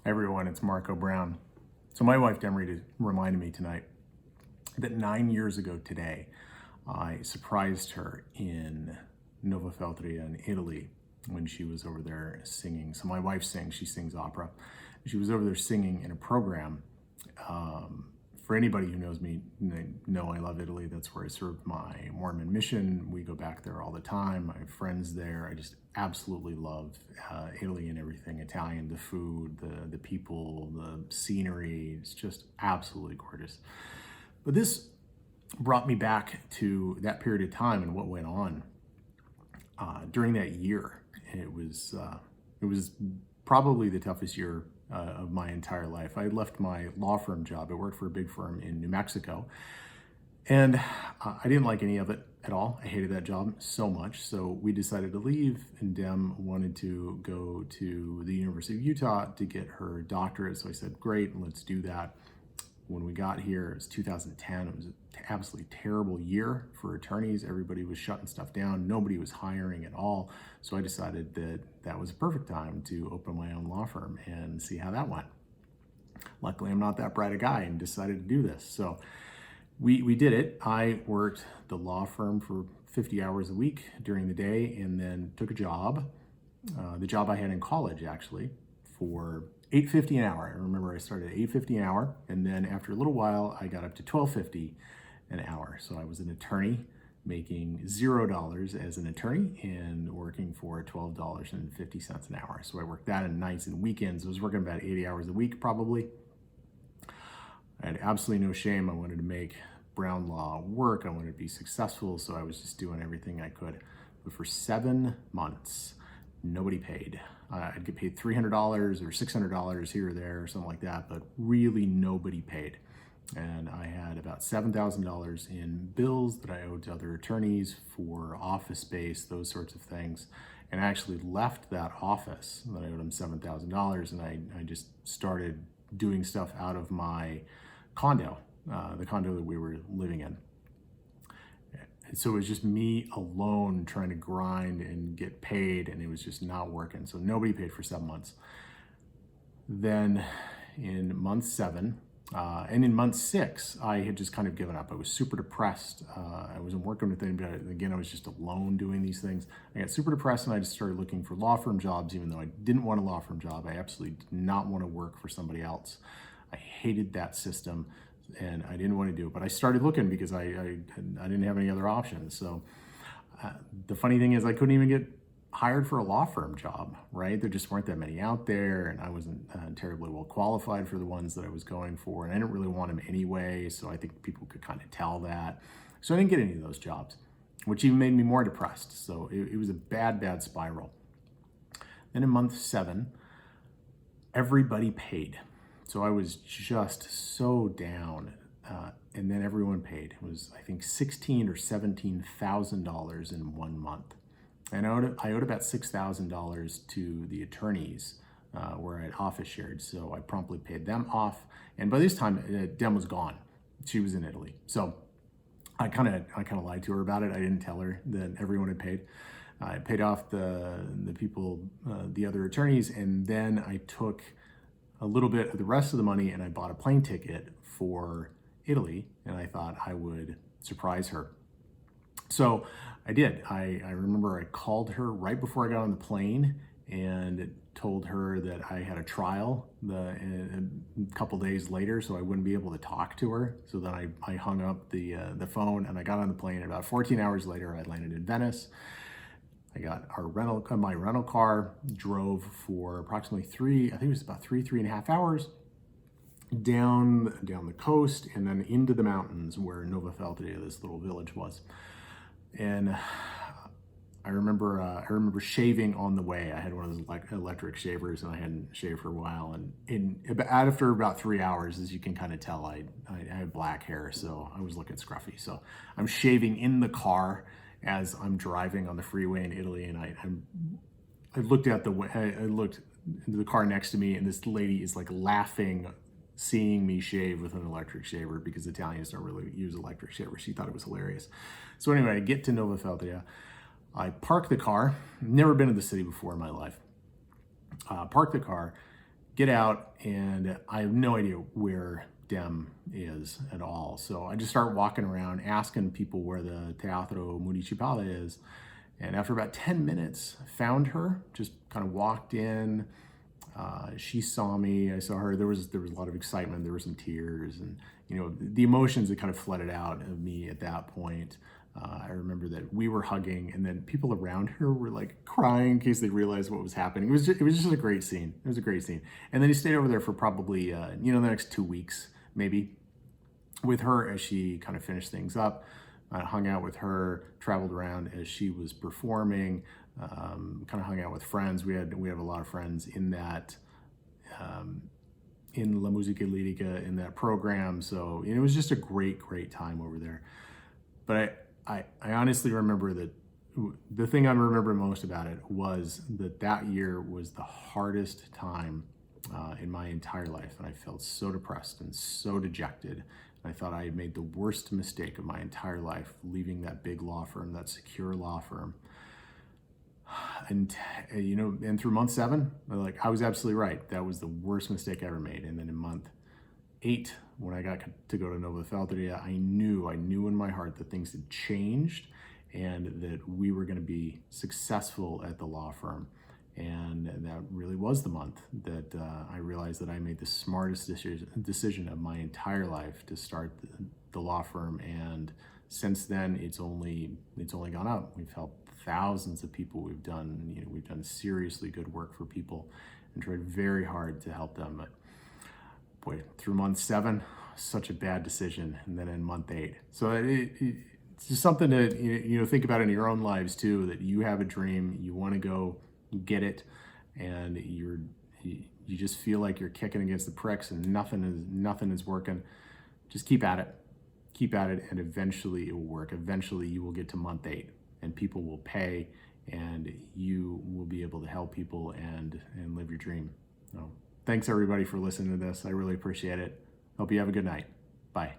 Everyone, it's Marco Brown. So my wife Demaree reminded me tonight that 9 years ago today, I surprised her in Novafeltria in Italy when she was over there singing. So my wife sings, she sings opera. She was over there singing in a program. For anybody who knows me, they know I love Italy. That's where I served my Mormon mission. We go back there all the time. I have friends there. I just absolutely love Italy and everything. Italian, the food, the people, the scenery. It's just absolutely gorgeous. But this brought me back to that period of time and what went on during that year. It was probably the toughest year of my entire life. I had left my law firm job. I worked for a big firm in New Mexico, and I didn't like any of it at all. I hated that job so much. So we decided to leave, and Dem wanted to go to the University of Utah to get her doctorate. So I said, great, let's do that. When we got here, it was 2010. It was an absolutely terrible year for attorneys. Everybody was shutting stuff down. Nobody was hiring at all. So I decided that that was a perfect time to open my own law firm and see how that went. Luckily, I'm not that bright a guy and decided to do this. So we did it. I worked the law firm for 50 hours a week during the day and then took a job, the job I had in college actually, for $8.50 an hour. I remember I started at $8.50 an hour, and then after a little while, I got up to $12.50 an hour. So I was an attorney making $0 as an attorney and working for $12.50 an hour. So I worked that in nights and weekends. I was working about 80 hours a week probably. I had absolutely no shame. I wanted to make Brown law work. I wanted to be successful, so I was just doing everything I could. But for 7 months, nobody paid. I'd get paid $300 or $600 here or there or something like that, but really nobody paid. And I had about $7,000 in bills that I owed to other attorneys for office space, those sorts of things. And I actually left that office that I owed them $7,000, and I just started doing stuff out of my condo, the condo that we were living in. So it was just me alone trying to grind and get paid, and it was just not working. So nobody paid for 7 months. Then in month 7, and in month 6, I had just kind of given up. I was super depressed. I wasn't working with anybody. Again, I was just alone doing these things. I got super depressed, and I just started looking for law firm jobs, even though I didn't want a law firm job. I absolutely did not want to work for somebody else. I hated that system, and I didn't want to do it, but I started looking because I didn't have any other options. So the funny thing is I couldn't even get hired for a law firm job, right? There just weren't that many out there, and I wasn't terribly well qualified for the ones that I was going for, and I didn't really want them anyway, so I think people could kind of tell that. So I didn't get any of those jobs, which even made me more depressed. So it was a bad spiral. Then in month 7, everybody paid. So I was just so down, and then everyone paid. It was, I think, $16,000 or $17,000 in 1 month. And I owed about $6,000 to the attorneys where I had office shared, so I promptly paid them off. And by this time, Dem was gone. She was in Italy. So I kind of lied to her about it. I didn't tell her that everyone had paid. I paid off the people, the other attorneys, and then I took a little bit of the rest of the money and I bought a plane ticket for Italy, and I thought I would surprise her. So I did. I remember I called her right before I got on the plane and told her that I had a trial a couple days later, so I wouldn't be able to talk to her. So then I hung up the phone, and I got on the plane. And about 14 hours later, I landed in Venice. I got my rental car, drove for approximately three and a half hours down the coast and then into the mountains where Novafeltria, this little village, was. And I remember shaving on the way. I had one of those electric shavers, and I hadn't shaved for a while. And after about 3 hours, as you can kind of tell, I had black hair, so I was looking scruffy. So I'm shaving in the car as I'm driving on the freeway in Italy, and I looked into the car next to me, and this lady is like laughing, seeing me shave with an electric shaver, because Italians don't really use electric shavers. She thought it was hilarious. So anyway, I get to Novafeltria. I park the car. Never been to the city before in my life. Park the car, get out, and I have no idea where Dem is at all. So I just start walking around asking people where the Teatro Municipale is. And after about 10 minutes, I found her, just kind of walked in. She saw me, I saw her. There was a lot of excitement, there were some tears, and the emotions that kind of flooded out of me at that point. I remember that we were hugging, and then people around her were like crying in case they realized what was happening. It was just a great scene. It was a great scene. And then he stayed over there for probably the next 2 weeks maybe with her as she kind of finished things up. I hung out with her, traveled around as she was performing, kind of hung out with friends. We have a lot of friends in that in La Musica Lirica, in that program. So it was just a great time over there. But I honestly remember that the thing I remember most about it was that year was the hardest time in my entire life, and I felt so depressed and so dejected. I thought I had made the worst mistake of my entire life, leaving that big law firm, that secure law firm. And and through month 7, I was absolutely right. That was the worst mistake I ever made. And then in month 8, when I got to go to Novafeltria, I knew in my heart that things had changed and that we were going to be successful at the law firm. And that really was the month that I realized that I made the smartest decision of my entire life to start the law firm. And since then, it's only gone up. We've helped thousands of people. We've done seriously good work for people and tried very hard to help them. But boy, through month 7, such a bad decision. And then in month 8. So it's just something to think about in your own lives too, that you have a dream, you want to go get it, and you just feel like you're kicking against the pricks and nothing is working. Just keep at it, and eventually it will work. Eventually you will get to month 8 and people will pay, and you will be able to help people and live your dream. So thanks everybody for listening to this. I really appreciate it. Hope you have a good night. Bye.